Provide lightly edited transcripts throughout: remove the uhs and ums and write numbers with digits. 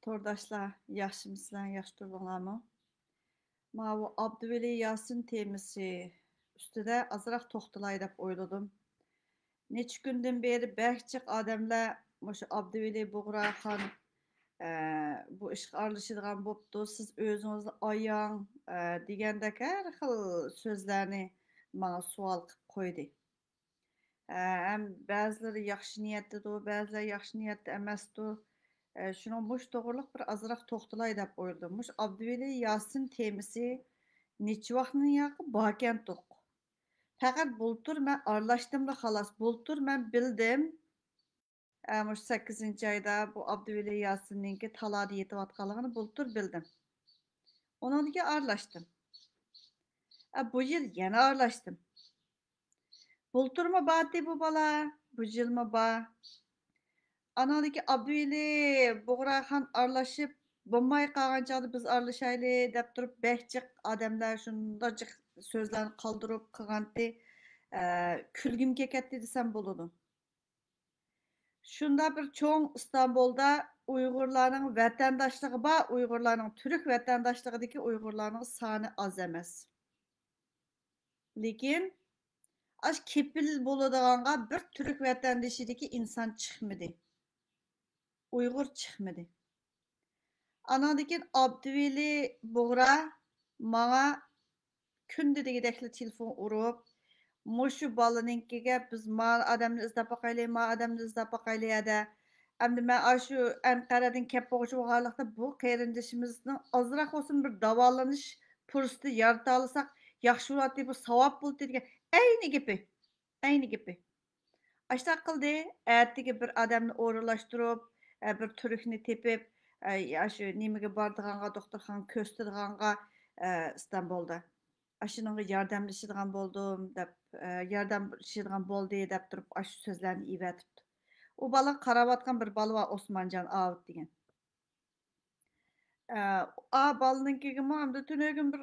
Tordaşlar, yaxşımısınlar, yaxşı durumlarmı? Bu Abdüveli Yasin temisi üstüde azıraq toxtalay dep oyladım. Neçə gündən beri bəhçik adamlar şu Abdüveli Buğraxan bu işə aralışıdığan bopdu. Siz özünüzni ayang degəndək hər xil sözlərni bana sual qılıb qoydu. Həm bəziləri yaxşı niyyətlidir, bəziləri yaxşı niyyətli emasdı. Şunun muş doğruluq bir azıraq toxtalay dep oyladım. Muş Abdüveli Yasin temisi neçə vaxtın yağı bakən toq. Faqat bultur mən arlaşdımda xalas. Bultur mən bildim. Muş 8-ci ayda bu Abdüveli Yasin'ninki talada yetivatqanlığını bultur bildim. Onunki arlaşdım. Bu yıl yana arlaşdım. Bulturma batı bu bala, bu yılma ba. Anadaki Abdüveli Buğraxan arlaşıp bulmay qalğan çağda biz arlaşaylı dep durup behçik adamlar şundacık sözlerini kaldırıp qılğandı. Külgüm keketdi desem buludu. Şunda bir çoğun İstanbul'da Uygurların vatandaşlığı ba, Uygurların Türk vatandaşlığındaki Uygurların sani az emas. Lekin aş kepil boladiğanga bir Türk vatandaşıdaki insan çıkmadı. Uygur çıkmadı. Anadaki Abdüveli Buğra bana күнде дегендекli telefon urup Muşu balınınkiga biz mal adamni izlab baqayli, mal adamni izlab baqayli ya. Endi men aşu Anqaradan kep boğucu bolğanlıqda bu qeyrindoshimizning azroq olsun bir davolanish fursati yarata olsak, yaxshi bo'ladi, bu savob bo'ladi degan ayni gapi. Ayni gapi. Ashta qildi, atigi bir odamni o'rinlashtirib, bir turkni tepib, shu nimaga bordiganga, doktorxona ko'rsatdiganga İstanbulda. Aşınınga yardımlaşıdığan boldum dep, yardımlaşıdığan boldu dep durup aşı sözlerini ivetipdi. O bala qarab atqan bir bala var Osmancan Avut degen. Balanınki hamda tünögün bir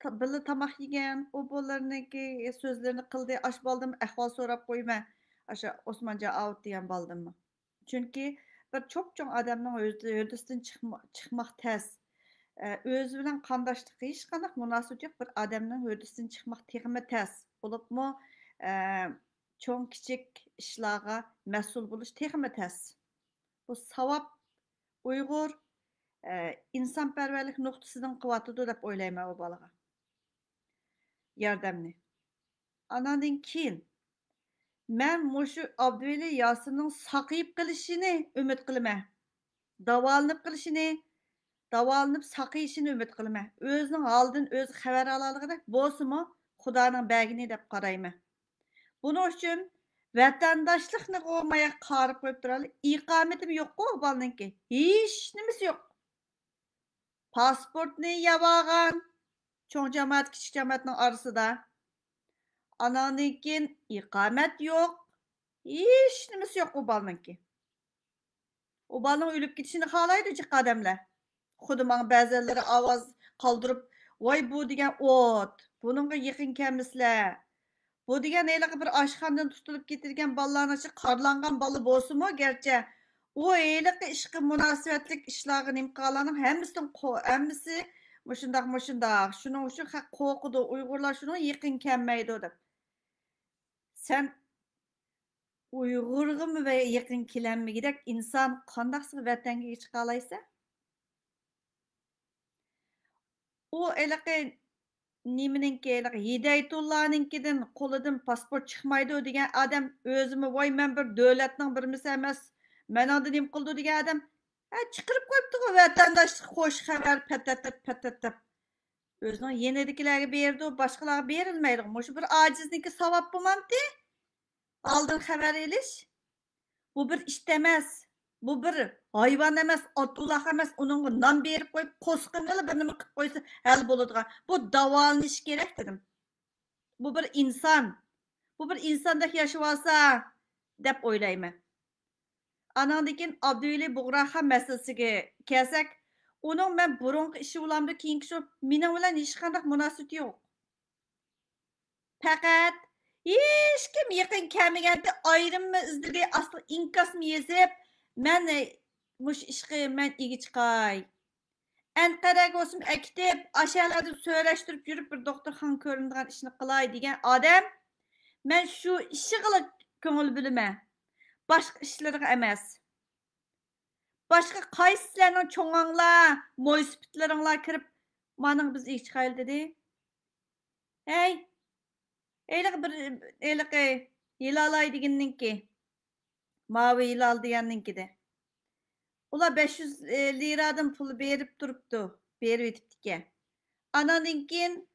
billa tamaq yegen, o bolalarınki sözlerini qildi, aş baldım ahval sorap qoyma. Aşa Osmancan Avut degen baldım mı? Çünkü bir çok adamның ödüsünden çıkmaq təs. Özü bilan qandaşlıq hech qanday munosabat yo'q bir odamning hurdisidan chiqmoq texmi tas bo'libmi cho'ng kichik ishlarga mas'ul bo'lish texmi tas bu savob uyg'ur insonparvarlik nuqtasidan qilyotidi deb o'ylayman u bolaga yordamni anadan keyin man mushu Abduveli Yasinning saqayib qilishini umid qilaman davolanib qilishini davolanib saqayishini umid qilaman o'zining holidan o'zi xabar olaligidek bo'lsimi xudoning bagini deb qarayman buning uchun vatandoshlikni olmay qarib qo'yib turadi iqomatim yo'q-ku bolaninki hech nimasi yo'q pasportni yavolgan cho'ng jamoat kichik jamoatning orasida anandan keyin iqomat yo'q hech nimasi yo'q u bolaninki u bolaning o'lib ketishini xohlaydi jiq odamlar Xuddi bana bəziləri avaz qaldırıb, "Vay bu degan ot, bununğa yaqin kelmisizlar. Bu degan eliqi bir oshxonadan tutilib ketilgan bolalarning ichi qarlangan bola bo'lsa-mu, garchi u eliqi ishqa munosabatlik ishlarga nimqalarning hammasi mushundaq. Shuning uchun qo'rqidi, Uyg'urlar shuni yaqin kelmaydi deb. Sen Uyg'urga va yaqin kelanmagidek inson qandaqsi vatanga chiqa olaysan? O eliqi nimaninki Hidayatullahninkidan qo'lidan pasport chiqmaydi degan odam o'zimi voy men bir davlatning birmisi emas mana nim qildi degan odam chiqirib qo'yibdi vatandoshlik xo'sh xabar patatap o'zining yenidikilarga berdi boshqalarga berilmaydi shu bir ojizniki savob bo'lmamdi oldin xabar elish bu bir ish emas bu bir hayvan emas, Abdullah emas, onun nan berip koyup kosqınılı bir nima qilib qo'ysa hal bo'ladigan. Bu davolanish kerak dedim. Bu bir inson. Bu bir insondek yashab olsa deb o'ylayman. Anandan keyin Abduveli Buğraxan masalasiga kelsak, uning men burungi ishi bilan keyingi shu mening bilan hech qanday munosabati yo'q. Faqat hech kim yaqin kelmaganda ayrimni izladi, asli inkosni yezib, men muş işqi men igi çıqay. Anqaraga olsun ekitib, aşağılarda söyleştirip yürüp bir doktorxana ko'rinadigan ishni qilay degan odam, men shu ishiga ko'ngil bilime. Başqa ishlarga emas. Başqa qaysi sizlarning cho'nganglar, mo'ysipitlaringlar kirib, "Maning biz igi chiqayli" dedi. Hey, eyliq bir eyliq Hilalay deganninki. Mavi Hilal deganninkide. Ular 500 liradan pul berip turuptu. Berip etiptike. Ananınkin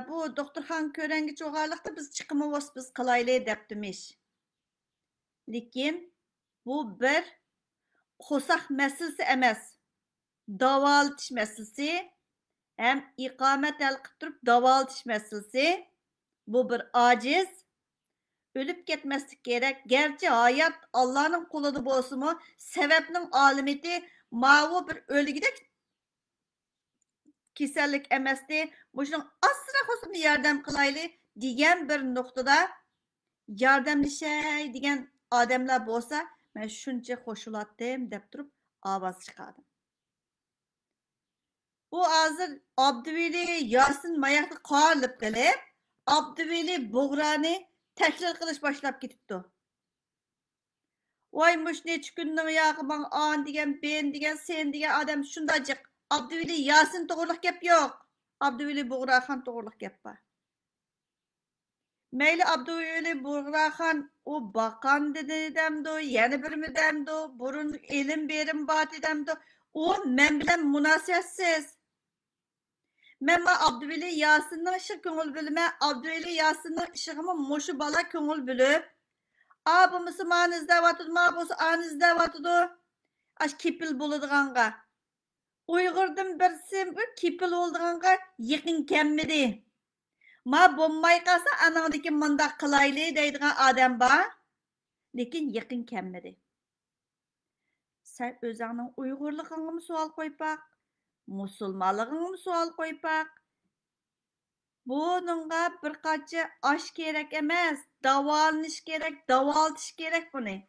bu doktorxana ko'rangi çoğarlıqda biz chiqimimiz biz qilayli deptimish. Lekin bu bir qo'saq masalasi emas. Davolatish masalasi hem iqomat hal qilib turib davolatish masalasi. Bu bir aciz. Ölüp ketmeslik gerek. Gerçi hayat Allah'ın kuludu bolsunmu, sebepnin alimeti mavu bir ölgüdek kesellik emesti. Boşunun asra hosunu yardım kılaylı diyen bir noktada yardımlaşay diyen adamlar bolsa, ben şunca hoşulattım dep durup avaz çıkardım. Bu hazır Abdüveli Yasin mayaklı qarlıp gelip, Abdüveli Buğrani tekrar kılıç başlap gitipti. Vaymuş neç günün yağı bana an degen, ben degen, sen degen adam şundacık. Abdüveli Yasin doğruluk gep yok. Abdüveli Buğrahan doğruluk gep var. Meyli Abdüveli Buğrahan o bakan dedi demdi, yeni bir mi demdi, burun elim berim batı demdi. O men bilen münasiyetsiz. Men Abdüveli Yasin'nin ışık köngül bilme, Abdüveli Yasin'nin ışığımı moşu bala köngül bilip, bu Müslüman izlevatıdı, bu an izlevatıdı. Aş kipil buludğanğa. Uygur'dan birisi bir kipil olduğanğa yakın kemmedi. Ma bombay kalsa anandaki mındak kılaylı deydiğen adam var. Lekin yakın kemmedi. Sen özünün Uygurluğunu mı sual koyup bak? Musulmanlığını mı sual koyup bak? Bununla birkaçı aş gerek emez. Davalaniş gerek, davaltış gerek bunu.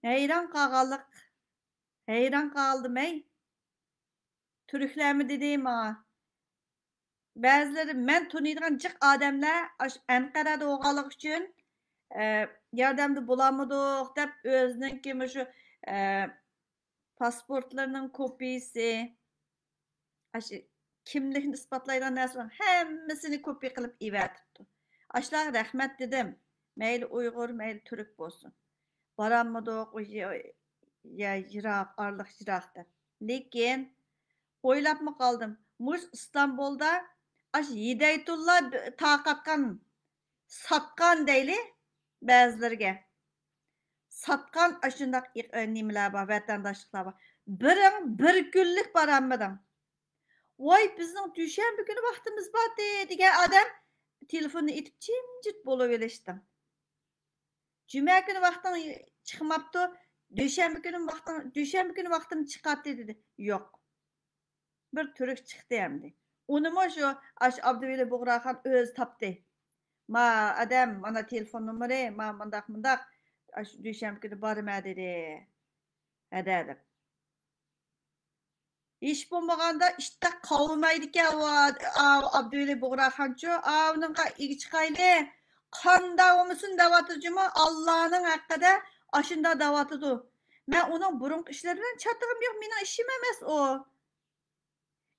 Heyran kağalık. Heyran kaldım ey. Türklerimi dediğim ha. Bazıları men tanıydıgan cık adamlar Ankara'da oğalık için yardımda bulamadık dep özünün şu pasportlarının kopyası kimlikini ispatlaydan nasıl hemmisini kopya kılıp ivertipti. Aşlar rahmet dedim. Meyli Uygur, meyli Türk bolsun. Baranmadık ya yırak, arlık yırak dep. Lekin oylap mı kaldım? Muş İstanbul'da Hidayetullah taqatkan, satkan deyli bazılarga. Satkan aşındaq nimeler var, vatandaşlıklar var. Bir günlük baranmadım. Vay bizim düşenbe günü vaktimiz batı degan adam telefonu itip jimjit boluverishdim. Cuma günü vaktim çıkmaptı. Düşenbe günü vaktim çıkarttı dedi. Yok. Bir Türk çıktı hem. Onu mu şu Abdüveli Buğrahan öz tapdı. Ma adam mana telefon numara ma mındak düşem günü barma dedi. Dedim. İş bulmaganda işte kavmaydı ki Abdüveli Buğrahançı onun igi çıkaylı kanda olmuşsun davatıcıma Allah'ın hakkında aşında davatıdı. Ben onun burun işlerinden çatığım yok. Benim işim emez o.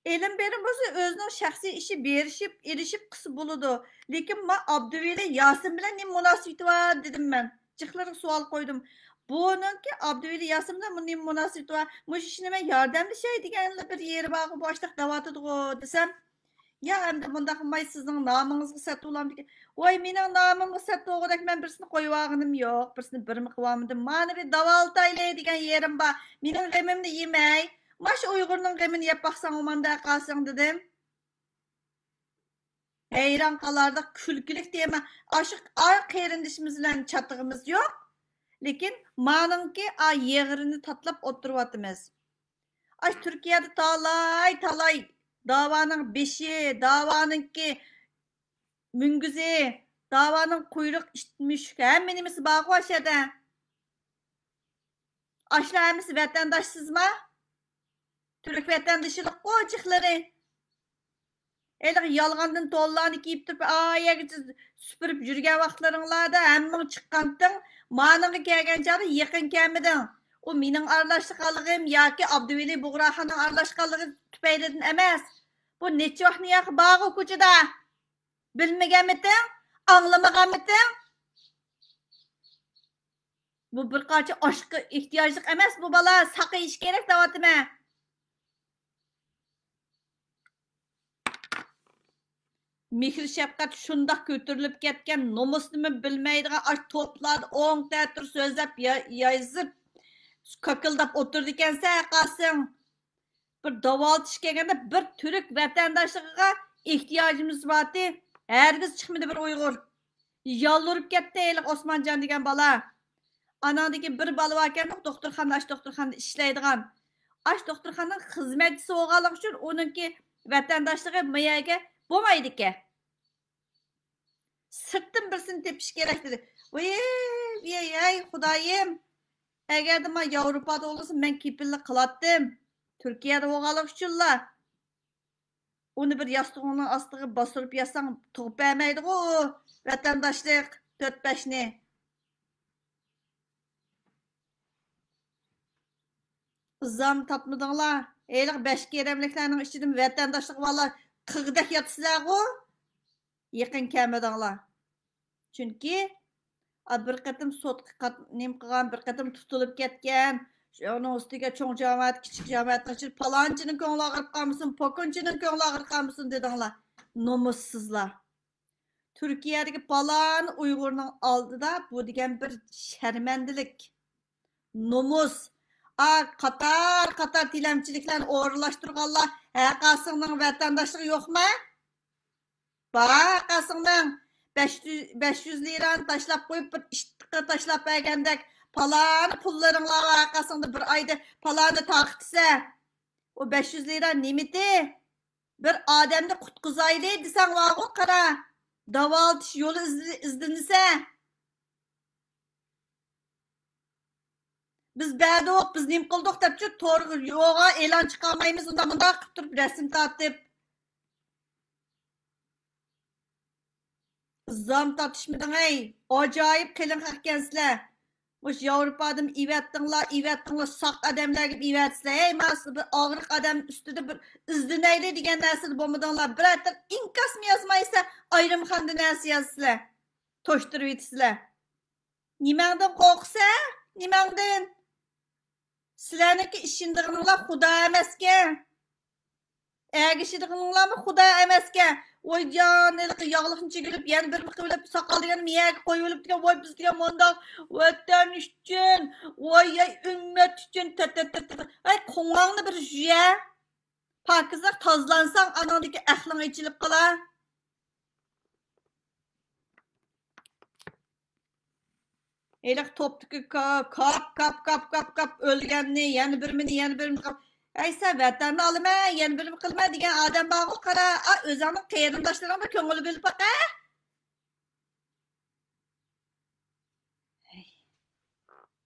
Elim benim olsa özünün şahsi işi berişip, erişip kısı buludu. Lekin ma Abdüveli Yasin bilen ne münasibeti var dedim ben. Çıkları sual koydum. Bunun ki Abdüveli Yasin bilen ne münasibeti var. Muş işine ben yardımlı şey diyenle bir yeri bağı başlık davatıdı o desem. Ya hem de bunda may sizin namınızı satı olam diye. Vay menin namımı satı olarak ben birisini koyuvağınım yok. Birisini birimi kıvamadım. Mani bir davaltayla diyen yerim var. Menin gemimde yemey. Maş Uygur'un gemini yapaksan omanda kalsın dedim. Heyran kalarda külkülük diyemem. Aşık ay kerindişimizle çatığımız yok. Lekin manın ki ay yeğirini tatlap oturuvatımız. Ay Türkiye'de talay davanın beşi, davanın ki müngüzi, davanın kuyruk işitmiş. Hem benimisi bağı aşağıda. Aşlar hemisi vatandaşsız mı? Türk vatandaşılık qo'chiqlari. Eğer yalğandın to'llarını kiyip turib, yerga süpürüp yurgan vaqtlaringlarda hammang chiqqanding, mananga kelgan chog'da yaqin kelmiding. O mening aralashganligim yoki Abduveli Bug'roxonning aralashganligi tufaylidan emas. Bu necha vaqtni yoqi bog'i ko'chada. Bilmaganmiding? Anglamaganmiding? Bu bir qancha oshqi ehtiyojliq emas bu bola, saqayish kerak davotima. Mehr şefkat şundaq götürülüp ketken nomusunu bilmeydiğen aş toplarda 10 tətür sözləp yazıp kakıldap oturdukense qalsın. Bir davaltış kelgende bir Türk vatandaşlığına ihtiyacımız vardı. Hergiz çıkmadı bir Uygur. Yalvarıp ketdi eylik Osmancan degen bala. Anadaki bir bala varken doktorxana, aş doktorxana işleydiğen. Aş doktorxanın hizmetçisi olğanlığı üçün onunki vatandaşlığı miyaga bo'lmaydi ki. Sırtın birisini tepiş gerek dedi. Ay Xudayım. Eğer de ben Avrupa'da olursa ben kipillik kılattım. Türkiye'de oğalık üçünler. Onu bir yastığının astığı basırıp yazsan tuğup vermeydi o. Vatandaşlık 4-5'ni. Zam tapmadınlar. Eylik 5 keremliklerinin içinden vatandaşlık valla kıgıdak yatısılar o. Yakın kelmedinlar. Çünkü bir qatım sotqa nim qilgan, bir qatım tutulup ketgan. Onun üstüge çoğ cemaat, kichik cemaat için palancının ko'ngli og'rib qolmasin, pokunchining ko'ngli og'rib qolmasin dedinglar. Nomussizlar. Türkiye'deki palan Uygur'un aldıda bu degan bir şermendilik. Nomus. Qatar tilemçiliklerini o'g'irlashtirganlar, qasımning vatandaşlığı yok mu? Bak qasımning 500 liran taşlap koyup bir iştiqqa taşlap bergendek palanı pullarınla vakasında bir ayda palanı takıtsa o 500 lira nimeti bir adamda kutkuzaydı desen vağı kara davaltış yolu izlenirse biz bədok biz nim kıldık depçi torgu yoğa elan çıkamayımız onda bunda kıptırıp resim tatıp zam tatışmadın ey. Acayip kelin hakkensizler. Muş Avrupa'dım ivettinler saq adamlar gibi ivetsinler. Ey masıl bir ağırlık adam üstüde bir izdineyle degen nəsil bombadanlar. Bir aytdan inkas mı yazmaysa ayrım xandı nəsi yazsızlar. Toşturup etisizler. Nimangdan korksa? Nimangdan? Sizlerniki işindiğinler Xuda emeske. Ergişidiğinler mi Xuda emeske? Oy can, yağlıqını çekilip, yani bir mıkıvılıp, sakal degen miyagi koyulup degen, oy biz degen mondaq, vatan üçün, oy ay ümmet üçün, ay koğanlı bir jüye. Pakizlar tazlansan, anadaki əxlına içilip qala. Eylik toptuki kap, ölgenni, yani birini kap. Aysa vatanni olma, yana bilim qilma degan odam bor qara, o'zingning qarindoshlaringga ko'ngil bilib baqa.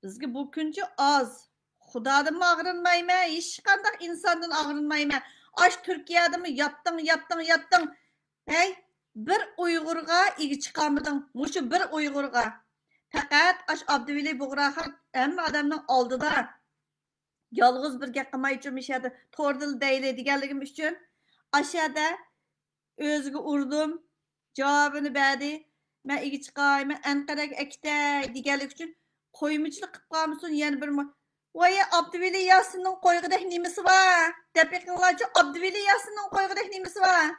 Bizga bu kunchi oz. Xudodan og'rinmayman, hech qanday insondan og'rinmayman. Ash Turkiyadami yotding. Hey, bir Uyg'urga egi chiqamiding. Mushu bir Uyg'urga. Faqat ash Abduveli Bug'roxon hamma odamning oldida yalğız bir gap qilmay uchun tordil deyli deganligim uchun aşağıda o'ziga urdim, javobini berdi. Men igi chiqay, men Anqaraga akitay deganlik uchun qo'ymichilik qilib qolmasin yana bir voy Abduveli Yasinning qo'yg'idek nimasi bor? Daqiqalarcha Abduveli Yasinning qo'yg'idek nimasi bor?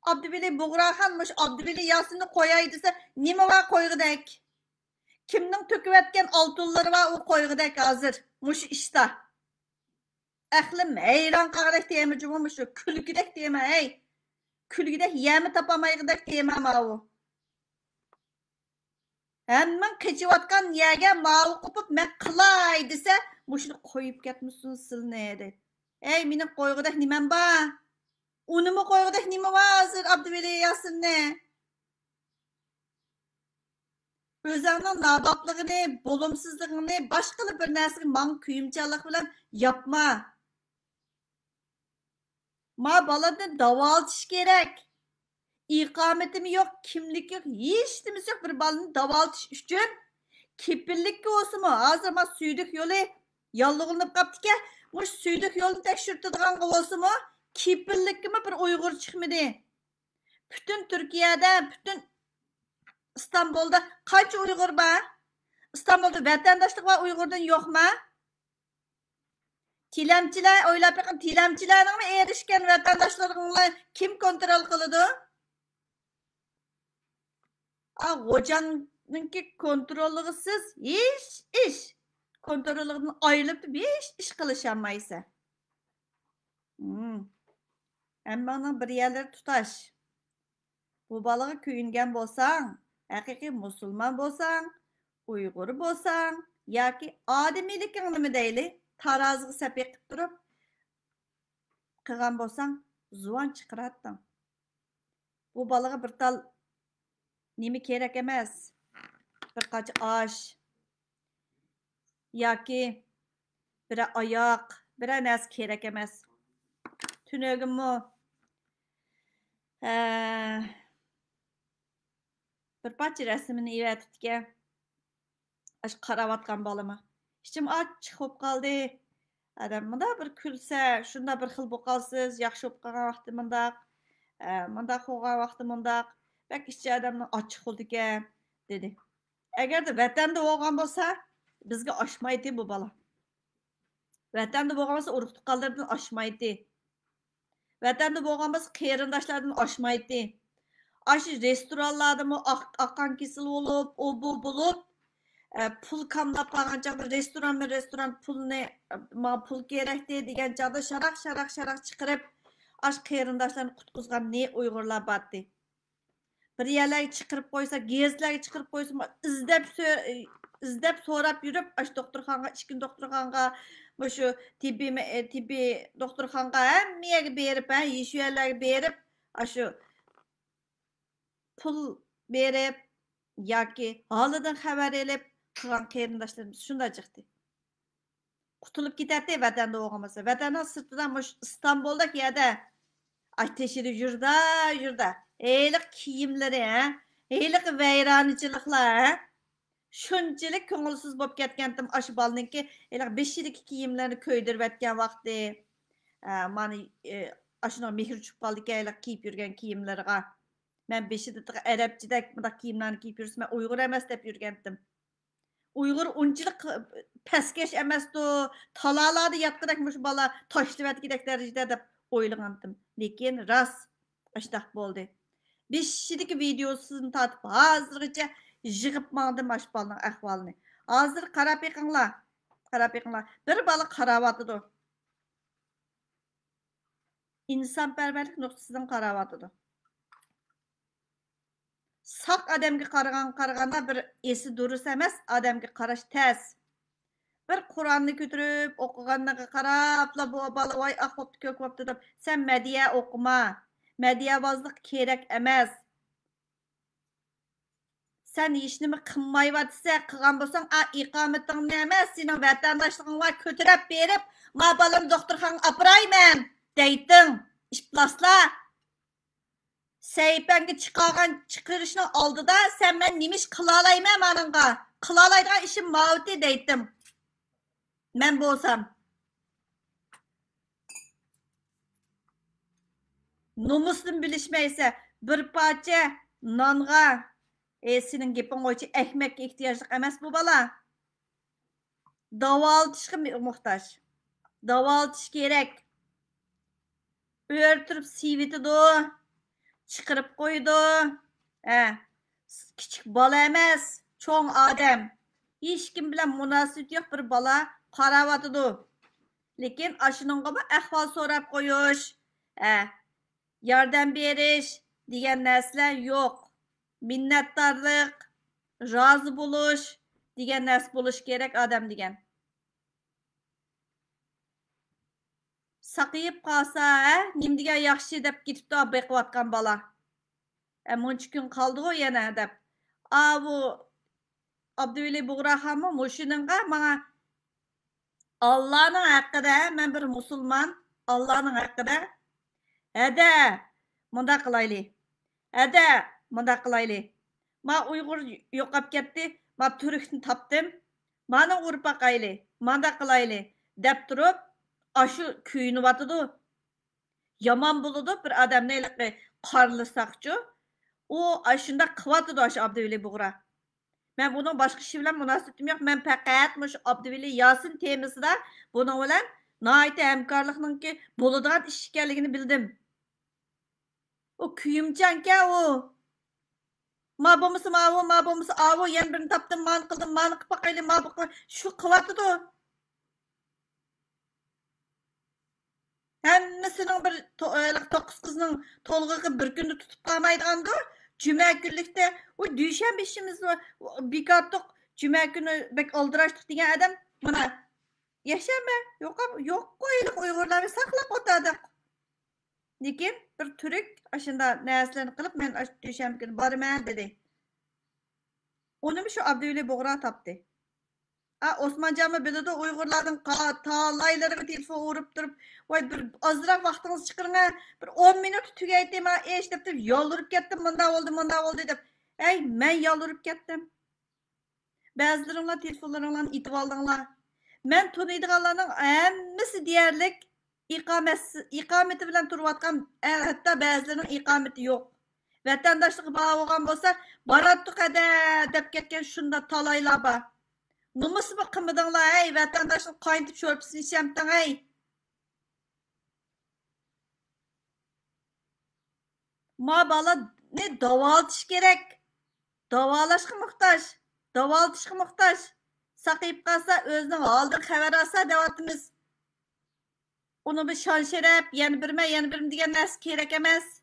Abduveli Bug'roxonmish Abduveli Yasinni qo'yay desa nima bor qo'yg'idek? Kimning to'kiyotgan oltinlari bor u qo'yg'idek hozir mush ishda? Əxlim heyran qağıdək deyəmə cümümüşü, külgüdək deyəmə, ey. Külgüdək yəmi tapamayıqdək deyəmə mavu. Həmmən keçivatqan yəgə mavu qopub mən qılay desə, muşunu qoyub getmişsin silnəyədi. Ey, minin qoyğudək nimən ba? Onu mu qoyğudək nimə var hazır Abduveli Yasinni? Özünün nabatlığını, bolumsuzluğunu, başka bir nersini man kuyumçalık bilen yapma. Ma baladan davaltış gerek. İkametimi yok, kimlik yok, hiç demesi yok bir balını davaltış üçün. Kipillik olsun mu? Hazır ma süydük yolu yallıqınıp kaptı ki, muş süydük yolunu tekşürtüdüğün olsun mu? Kipillik mi bir Uygur çıkmadı. Bütün Türkiye'de, bütün İstanbul'da kaç Uygur var? İstanbul'da vatandaşlık var Uygur'dan yok mu? Tilemçiler, oylap bakın tilemçilerin mi erişken vatandaşlarını kim kontrol kılıdı? Hocanınki kontrolüsiz iş. Kontrolünün ayrılıp bir iş kılışamaysa. Ama bir yerleri tutaş. Bu balığı köyüngen bolsan, hakiki musulman bolsan, Uygur bolsan, yoki ademilik nima deyli, taroziga sepek turib qilgan bolsan, zuvan chiqaratding. Bu balığı bir tal nima kerak emas. Bir qaç osh yoki bir oyoq, bir narsa kerak emas. Tunagimmi bir parcha rasmini evatibdi. Aş qaravatgan balama. İçim açıq bo'lib qoldi. Adam mında bir külsə, şunda bir xil bo'lib qolsiz, yaxshi bo'lib qolgan vaqti mındaq, mındaq bo'lgan vaqti mındaq. Bak işçi adamın açıq oldu ekan, dedi. Agar da vatanda bo'lgan bo'lsa, bizga oshmaydi bu bala. Vatanda bo'lgan bo'lsa, urug' tuqqanlardan oshmaydi. Vatanda bo'lgan bo'lsa, qarindoshlardan oshmaydi. Aşı restoranlarda mı akan kesil olup, o bu bulup, pul kamlap qalğanca bir restoran pulni pul kerakdi degan chog'da sharaq chiqarib ash qarindoshlarni qutqizgan ne Uyg'urlar batdi. Bir yerlarga chiqarib qo'ysa, gezlarga chiqarib qo'ysa, izlab so'rab yurib, ash doktorxonaga, ichki doktorxonaga, shu tibbiy doktorxonaga hammaga berib, shu yerlarga berib, shu pul berib yoki holidan xabar elib qilgan qarindoshlarimiz shunday chiqdi. Qutulib ketadi vatanda o'g'amasa. Vatandan sirtidan İstanbulda yerda teşhiri yurda. Eylik kiyimleri, eylik vayronchiliklar, shunchalik ko'ngilsiz bo'lib ketgandim aşı balninki, eylik 5 yillik kiyimlarni ko'ydirib atgan vaqti, mani ashuna mehr tushib qoldi ekan, eylik kiyib yurgan kiyimlarga. Ben 5 yilda Arapchadek bunday kiyimlarni kiyib yursam, Uyg'ur emas deb yurgandim. Uyg'ur unchalik pastkash emasdi, talalarda yotqidek mush bola tashlab atgidek darajada deb o'ylagandim. Lekin rost ashdaq bo'ldi. 5 yillik videosini tatib hozirgacha yig'ib mangdim ash bolaning ahvolini. Hozir qarab beqinglar. Bir bola qaravotidi. İnsonparvarlik nuqtasidan qaravotidi. Saq adamga qaraganda bir esi durus emas, adamga qarash tez. Bir Qur'onni ko'tarib o'qiganligiga qarabla bu bola voy ahvobni ko'k bo'pti deb, sen mediya o'qima. Mediyabozlik kerak emas. Sen hech nima qilmayotsa, qilgan bo'lsang, iqomatingni emas, sening vatandoshligingga ko'tarib berib, "Ma bolam doktorxonaga oprayman" deyting. İşplasla. Seypengi çıkarışının aldıda sen ben nimiş kılalayım manınga. Kılalaydan işim mavti deydim. Ben bolsam. Numusun bilişmeyse bir parça nanga senin gipin oyçu ekmek ihtiyaclık emas bu bala. Davaltışkı muhtaç. Davaltış gerek. Örtürüp siviti do. Çıkarıp koydu. Küçük bala emas, çoğun adam. Hiç kim bilen münasebet yok bir bala qaravatıdı. Lekin aşınınga bu ahval sorap koyuş, yardım beriş degan narsalar yok. Minnatdorlik, razı buluş degan narsa buluş kerak adam degan. Saqayıp qalsa, nim degan yaxshi deb ketibdi beqiyotgan bola. Muncha kun qoldi-ku yana deb. Bu Abduveli Buğraxanmı muşununğa bana Allah'ın haqqıda, mən bir musulman, Allah'ın haqqıda, hədə, munda qılaylı, hədə, munda qılaylı. Ma Uyğur yoqab ketdi, ma Türkni tapdım, mani urib baqaylı, manda qılaylı, dep turib, aşı kuyunuvatıdı. Yaman buludu bir adam neylikli qarlısaqçı, o aşında qıvatıdı aşı Abduveli Buğra. Ben bunun başka şey bilen münasibetim yok. Ben fakat muş Abduveli Yasin temasida bunun bilen naite hemkarlıkның ki buludan iş ekanligini bildim. O kuyumcanka o. Ma bulmasa ma bulmasa avu yan birini tapdım, man qildim, man qilib baqayli, ma bu şu qıvatıdı o. Hemmisinin bir to'qqiz qizning to'lg'ig'i bir kunda tutib qolmaydigandu. Cuma kunlikda o dushanba ishimizni bekordiq. Cuma kuni bek oldirashdik degan adam mana yashama yo'q qo'ylik Uyg'urlarni saqlab o'tirdik. Lekin bir turk ashunda narsalarni qilib men dushanba kuni boraman dedi. Onu shu Abduveli Buğra topdi. Osmancan'ı bildi Uygurlardan talaylarına telefon uğrup durup vay bir azırak vaktiniz çıkırın bir 10 minut tügeydim deyip yalvarıp kettim mında oldu deyip men yalvarıp kettim bazılarınla telefonlarınla itip aldыңlar men tanıydıqlarının hemmisi diyerlik ikameti bilen turvatkan hatta bazılarının ikameti yok vatandaşlığı bağlıgan bolsa barattık dep ketken şunda talaylar var. Numus mu qımıdınlar ey vatandaşın qaynatıp şörpüsünü içemdin ey. Ma bala ne davaltış gerek. Davalaşqı muhtaç. Davaltışqı muhtaç. Saqayıp qalsa özünün aldın xəbər alsa devatımız. Onu bir şan şerep yani birim degan narsa kerak emas.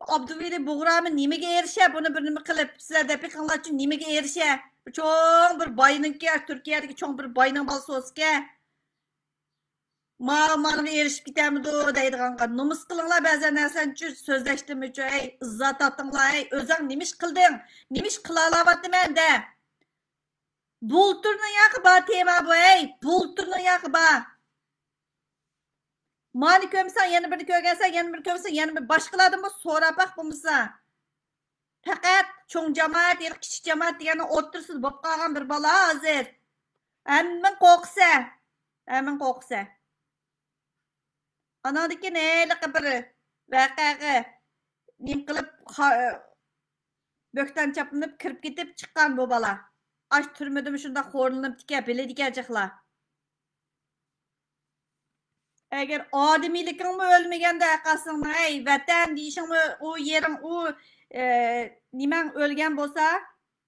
Abduveli Buğra'mı nimege erişe bunu bir nima qilib sizlar dep qilinglar uchun nimege erişe. Çoğun bir bayınınki, Türkiye'deki çoğun bir bayının balsı olsun ki. Mağamanı erişip gitemidi o deydiğen. Numus kılınlar bəzən nəsən üçün sözləşdim üçün. Ey, izzat attınlar, ey, özən nimiş kıldın? Nimiş kılalavatdı məndə? Bulturnu yağı ba tema bu, ey, bulturnu yağı ba. Mani kömsən, yeni birini kögənsən, yeni birini kömsən, yeni bir başqıladın mı? Sonra bak bu musa. Fakat çoğun cemaat, yer kiçik cemaat degeni otursuz bop qalğan bir bala hazır. Həmin qoqsa. Anadaki neylik bir vaqağı nim qilib böktan çapınıp kirib ketib chiqqan bu bala. Aş türmüdüm şunda xo'rlanib tika biladiganjiqlar. Eğer adamiylikingmi o'lmaganda qasingni ey vatan deyishingmi u yering u niman o'lgan bo'lsa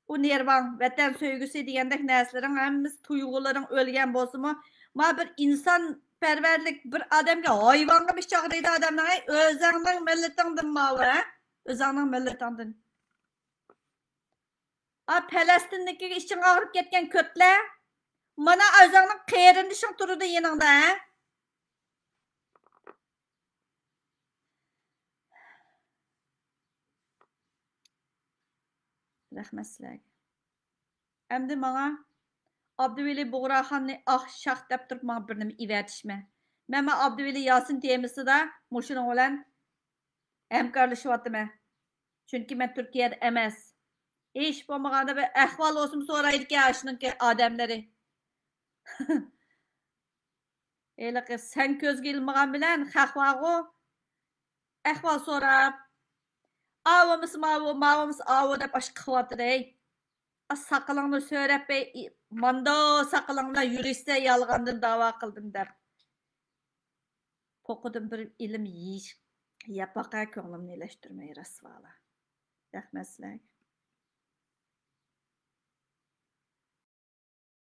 u nervan vatan söygüsü degandek narsalarning hammasi tuyg'ularing o'lgan bo'lsa-mu ma bir inson perverlik bir adamga hayvonga bir chaqiradi adamlar ey o'zingning millatingdan ma'va o'zingning millatingdan Falastinnikiga ishing og'rib ketgan ko'tlar mana o'zingning qarindishing turadi yaningda Rahmat sizlarga. Endi manga Abduveli Buğraxanni şax deb turib manga bir nima ivatishma. Men Abduveli Yasin temasida mushuning bilan hamkorlashyapman. Chunki men Turkiyada emas. Hech bo'lmaganda bir ahvol olsun so'raydi-ki shuningki odamlari. Eliqi sen ko'zga ilmagan bilan xaqvag'u ahvol so'rab Avamız avu dep aşk kıvatır ey. Saqılığını söylep bey, manda saqılığına yürüyse yalğandın dava kıldın der. Pokudum bir ilim yiyiş. Yapaka könglimni iyileştirmeyi rasvala. Rahmet sizlarga.